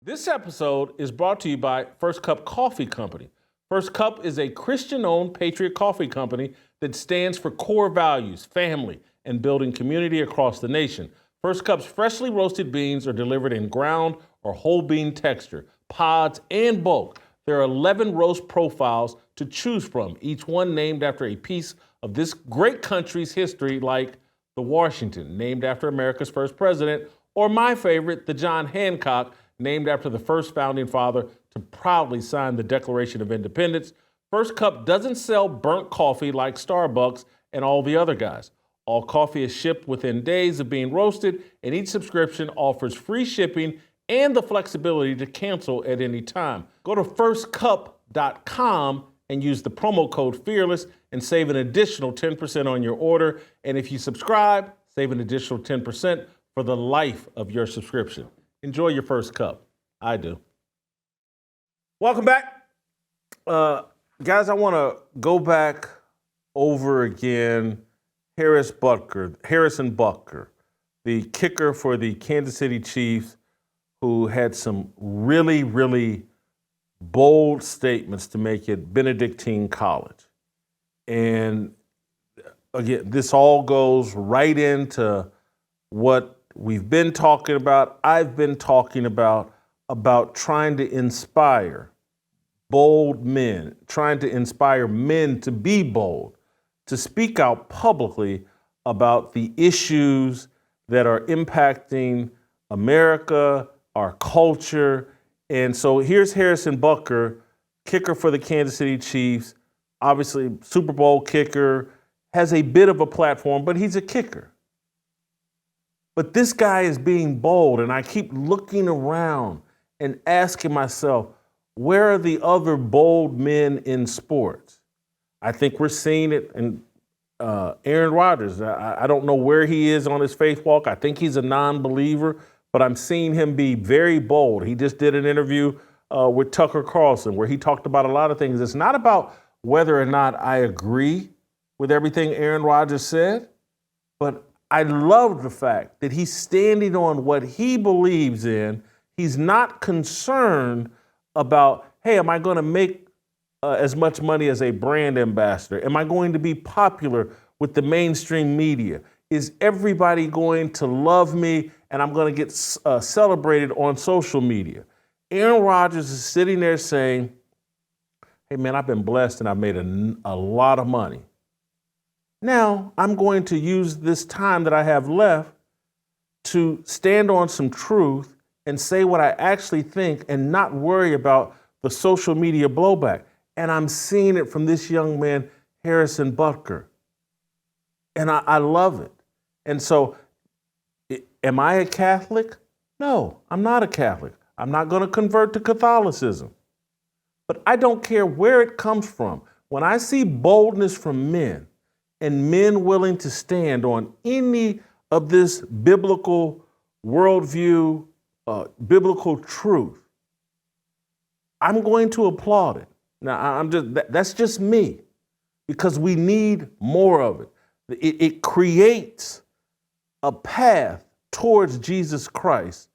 This episode is brought to you by First Cup Coffee Company. First Cup is a Christian-owned patriot coffee company that stands for core values, family, and building community across the nation. First Cup's freshly roasted beans are delivered in ground or whole bean texture, pods, and bulk. There are 11 roast profiles to choose from, each one named after a piece of this great country's history, like the Washington, named after America's first president, or my favorite, the John Hancock, named after the first founding father to proudly sign the Declaration of Independence. First Cup doesn't sell burnt coffee like Starbucks and all the other guys. All coffee is shipped within days of being roasted, and each subscription offers free shipping and the flexibility to cancel at any time. Go to firstcup.com and use the promo code FEARLESS and save an additional 10% on your order. And if you subscribe, save an additional 10% for the life of your subscription. Enjoy your first cup. I do. Welcome back. Guys, I want to go back over again Harrison Butker, the kicker for the Kansas City Chiefs, who had some really, really bold statements to make at Benedictine College. And again, this all goes right into what we've been talking about, I've been talking about trying to inspire bold men, trying to inspire men to be bold, to speak out publicly about the issues that are impacting America, our culture. And so here's Harrison Butker, kicker for the Kansas City Chiefs, obviously Super Bowl kicker, has a bit of a platform, but he's a kicker. But this guy is being bold, and I keep looking around and asking myself, where are the other bold men in sports? I think we're seeing it in Aaron Rodgers. I don't know where he is on his faith walk. I think he's a non-believer, but I'm seeing him be very bold. He just did an interview with Tucker Carlson where he talked about a lot of things. It's not about whether or not I agree with everything Aaron Rodgers said, but I love the fact that he's standing on what he believes in. He's not concerned about, hey, am I going to make as much money as a brand ambassador? Am I going to be popular with the mainstream media? Is everybody going to love me and I'm going to get celebrated on social media? Aaron Rodgers is sitting there saying, hey, man, I've been blessed and I've made a lot of money. Now, I'm going to use this time that I have left to stand on some truth and say what I actually think and not worry about the social media blowback. And I'm seeing it from this young man, Harrison Butker. And I love it. And so, am I a Catholic? No, I'm not a Catholic. I'm not going to convert to Catholicism. But I don't care where it comes from. When I see boldness from men, and men willing to stand on any of this biblical worldview, biblical truth, I'm going to applaud it. Now, that's just me, because we need more of it. It creates a path towards Jesus Christ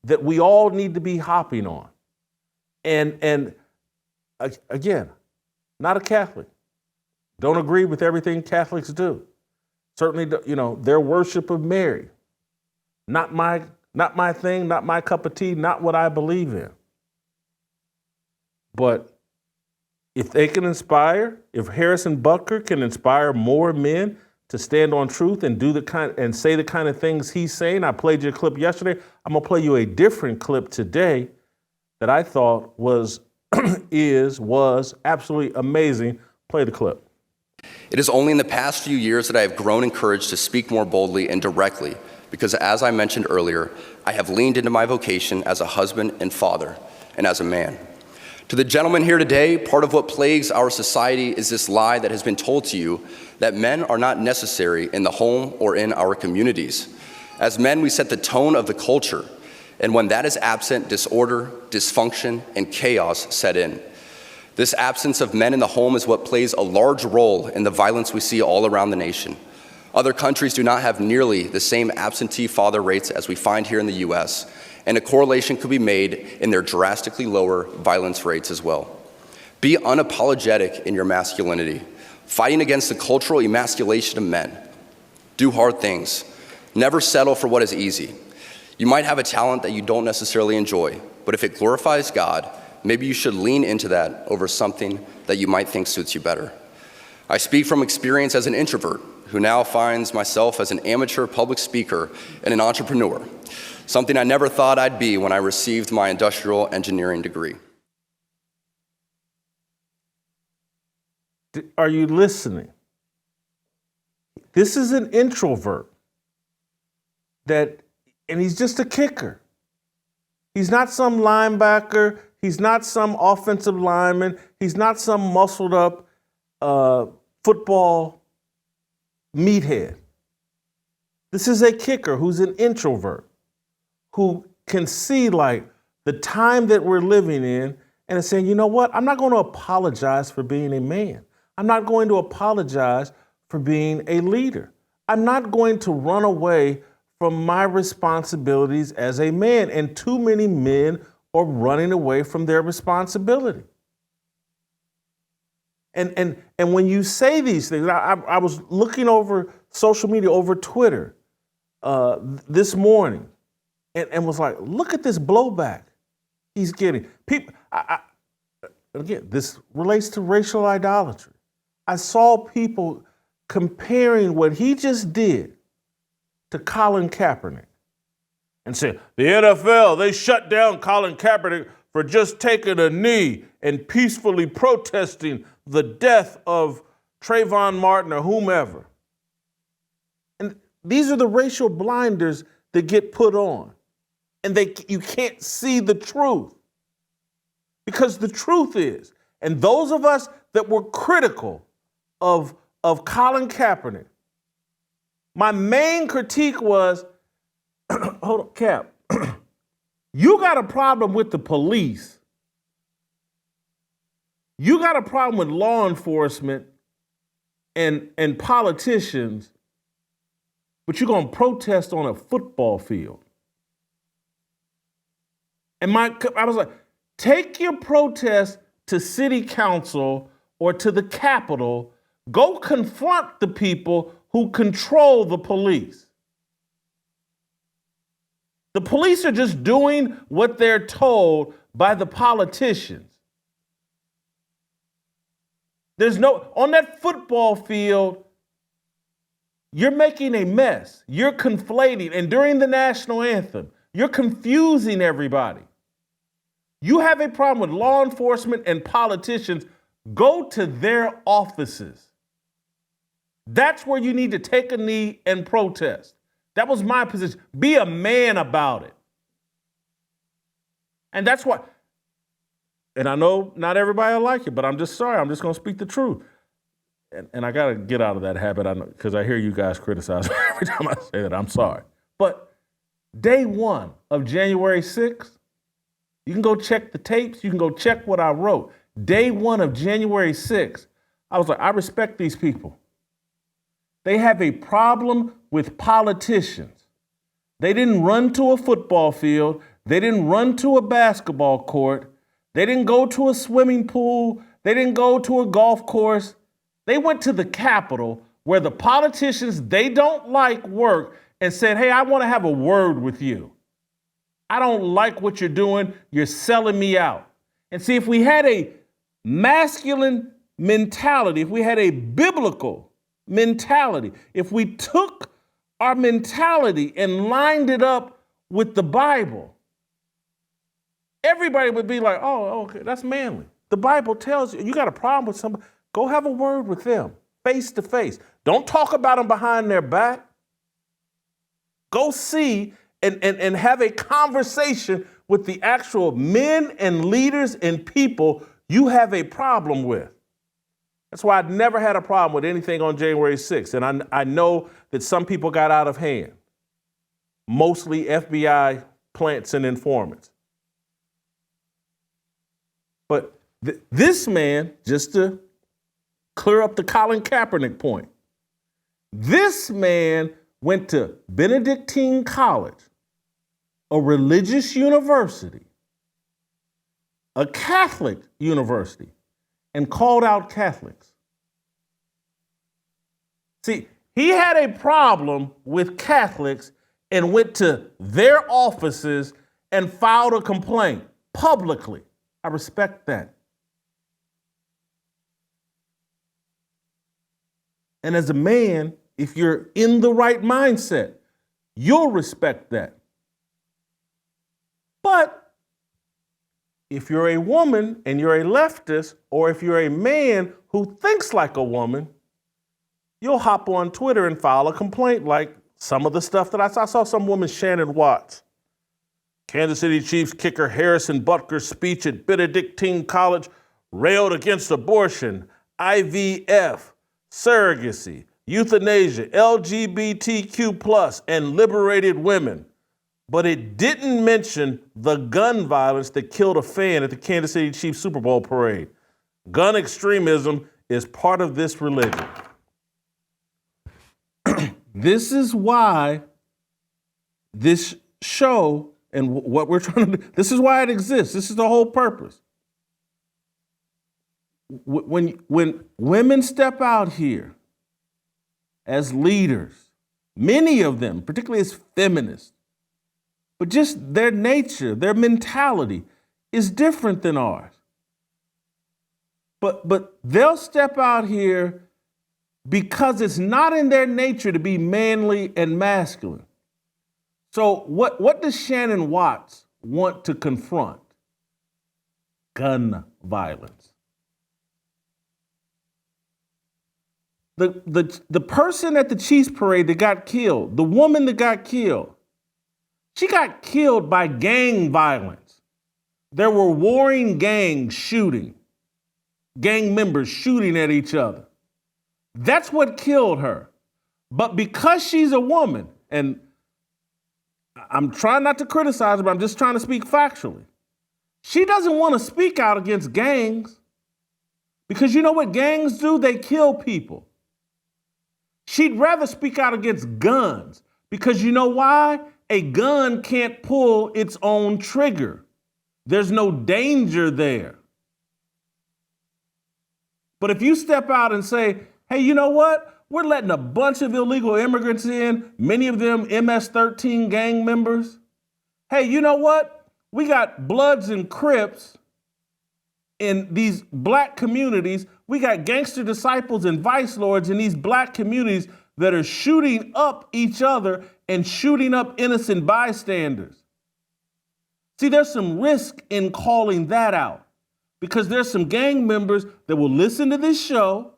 that we all need to be hopping on. And again, not a Catholic. Don't agree with everything Catholics do. Certainly, their worship of Mary. Not my thing, not my cup of tea, not what I believe in. But if they can inspire, if Harrison Butker can inspire more men to stand on truth and say the kind of things he's saying, I played you a clip yesterday. I'm gonna play you a different clip today that I thought was absolutely amazing. Play the clip. It is only in the past few years that I have grown in courage to speak more boldly and directly, because as I mentioned earlier, I have leaned into my vocation as a husband and father, and as a man. To the gentleman here today, part of what plagues our society is this lie that has been told to you that men are not necessary in the home or in our communities. As men, we set the tone of the culture, and when that is absent, disorder, dysfunction, and chaos set in. This absence of men in the home is what plays a large role in the violence we see all around the nation. Other countries do not have nearly the same absentee father rates as we find here in the U.S., and a correlation could be made in their drastically lower violence rates as well. Be unapologetic in your masculinity, fighting against the cultural emasculation of men. Do hard things. Never settle for what is easy. You might have a talent that you don't necessarily enjoy, but if it glorifies God, maybe you should lean into that over something that you might think suits you better. I speak from experience as an introvert who now finds myself as an amateur public speaker and an entrepreneur, something I never thought I'd be when I received my industrial engineering degree. Are you listening? This is an introvert and he's just a kicker. He's not some linebacker. He's not some offensive lineman. He's not some muscled up football meathead. This is a kicker who's an introvert, who can see like the time that we're living in and is saying, you know what? I'm not going to apologize for being a man. I'm not going to apologize for being a leader. I'm not going to run away from my responsibilities as a man. And too many men are running away from their responsibility. And when you say these things, I was looking over social media, over Twitter this morning, and was like, look at this blowback he's getting. People, again, this relates to racial idolatry. I saw people comparing what he just did to Colin Kaepernick and saying, the NFL, they shut down Colin Kaepernick for just taking a knee and peacefully protesting the death of Trayvon Martin or whomever. And these are the racial blinders that get put on. And you can't see the truth. Because the truth is, and those of us that were critical of Colin Kaepernick, my main critique was, hold on, Cap, you got a problem with the police. You got a problem with law enforcement and politicians, but you're going to protest on a football field. And I was like, take your protest to city council or to the Capitol. Go confront the people who control the police. The police are just doing what they're told by the politicians. On that football field, you're making a mess. You're conflating. And during the national anthem, you're confusing everybody. You have a problem with law enforcement and politicians, go to their offices. That's where you need to take a knee and protest. That was my position. Be a man about it. And that's why, and I know not everybody will like it, but I'm just sorry. I'm just going to speak the truth. And I got to get out of that habit because I hear you guys criticize me every time I say that. I'm sorry. But day one of January 6th, you can go check the tapes. You can go check what I wrote. Day one of January 6th, I was like, I respect these people. They have a problem with politicians. They didn't run to a football field. They didn't run to a basketball court. They didn't go to a swimming pool. They didn't go to a golf course. They went to the Capitol where the politicians they don't like work and said, hey, I want to have a word with you. I don't like what you're doing. You're selling me out. And see, if we had a masculine mentality, if we had a biblical mentality, if we took our mentality and lined it up with the Bible, everybody would be like, oh, okay, that's manly. The Bible tells you got a problem with somebody, go have a word with them face to face. Don't talk about them behind their back. Go see and have a conversation with the actual men and leaders and people you have a problem with. That's why I've never had a problem with anything on January 6th. And I know that some people got out of hand, mostly FBI plants and informants. But this man, just to clear up the Colin Kaepernick point, this man went to Benedictine College, a religious university, a Catholic university, and called out Catholics. See, he had a problem with Catholics and went to their offices and filed a complaint publicly. I respect that. And as a man, if you're in the right mindset, you'll respect that. But if you're a woman and you're a leftist, or if you're a man who thinks like a woman, you'll hop on Twitter and file a complaint like some of the stuff that I saw. I saw some woman, Shannon Watts. Kansas City Chiefs kicker Harrison Butker's speech at Benedictine College railed against abortion, IVF, surrogacy, euthanasia, LGBTQ+, and liberated women. But it didn't mention the gun violence that killed a fan at the Kansas City Chiefs Super Bowl parade. Gun extremism is part of this religion. This is why this show and what we're trying to do, this is why it exists. This is the whole purpose. When women step out here as leaders, many of them, particularly as feminists, but just their nature, their mentality is different than ours. But they'll step out here because it's not in their nature to be manly and masculine. So what does Shannon Watts want to confront? Gun violence. The person at the Chiefs parade that got killed, the woman that got killed, she got killed by gang violence. There were warring gangs shooting, gang members shooting at each other. That's what killed her. But because she's a woman, and I'm trying not to criticize her, but I'm just trying to speak factually. She doesn't want to speak out against gangs because you know what gangs do? They kill people. She'd rather speak out against guns because you know why? A gun can't pull its own trigger. There's no danger there. But if you step out and say, hey, you know what? We're letting a bunch of illegal immigrants in, many of them MS-13 gang members. Hey, you know what? We got Bloods and Crips in these black communities. We got gangster disciples and vice lords in these black communities that are shooting up each other and shooting up innocent bystanders. See, there's some risk in calling that out because there's some gang members that will listen to this show.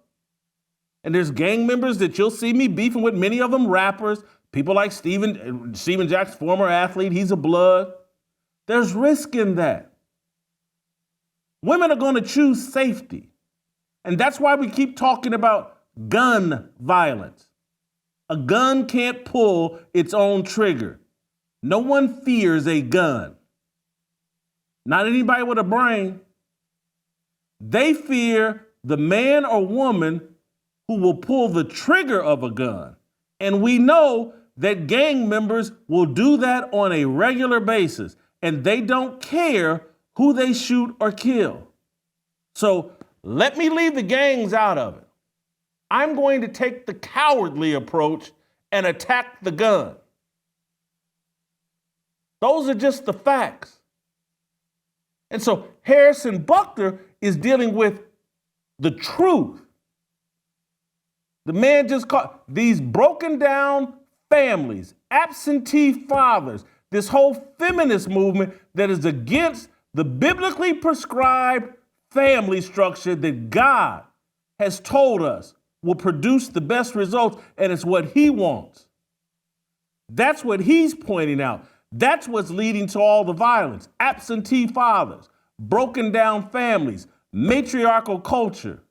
And there's gang members that you'll see me beefing with, many of them rappers, people like Steven Jackson, former athlete, he's a Blood. There's risk in that. Women are going to choose safety. And that's why we keep talking about gun violence. A gun can't pull its own trigger. No one fears a gun. Not anybody with a brain. They fear the man or woman who will pull the trigger of a gun. And we know that gang members will do that on a regular basis, and they don't care who they shoot or kill. So let me leave the gangs out of it. I'm going to take the cowardly approach and attack the gun. Those are just the facts. And so Harrison Butker is dealing with the truth. The man just caught these broken down families, absentee fathers, this whole feminist movement that is against the biblically prescribed family structure that God has told us will produce the best results, and it's what he wants. That's what he's pointing out. That's what's leading to all the violence. Absentee fathers, broken down families, matriarchal culture.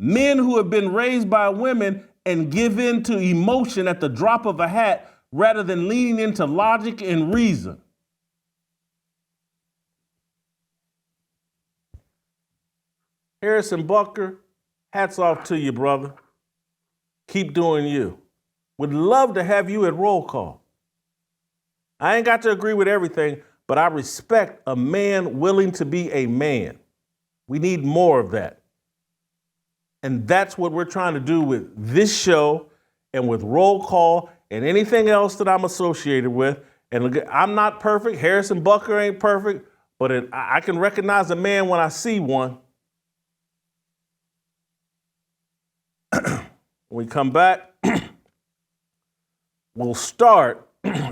Men who have been raised by women and give in to emotion at the drop of a hat rather than leaning into logic and reason. Harrison Butker, hats off to you, brother. Keep doing you. Would love to have you at roll call. I ain't got to agree with everything, but I respect a man willing to be a man. We need more of that. And that's what we're trying to do with this show and with Roll Call and anything else that I'm associated with. And look, I'm not perfect. Harrison Butker ain't perfect, but I can recognize a man when I see one. When we come back, we'll start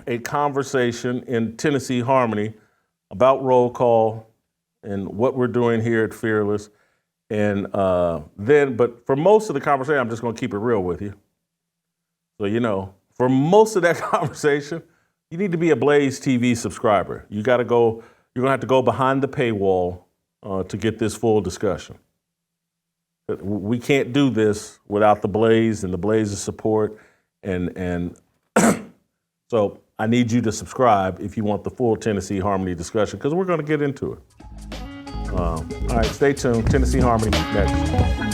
a conversation in Tennessee Harmony about Roll Call and what we're doing here at Fearless. And but for most of the conversation, I'm just going to keep it real with you. So, for most of that conversation, you need to be a Blaze TV subscriber. You're going to have to go behind the paywall to get this full discussion. We can't do this without the Blaze and the Blaze's support. And so I need you to subscribe if you want the full Tennessee Harmony discussion, because we're going to get into it. All right, stay tuned. Tennessee Harmony next.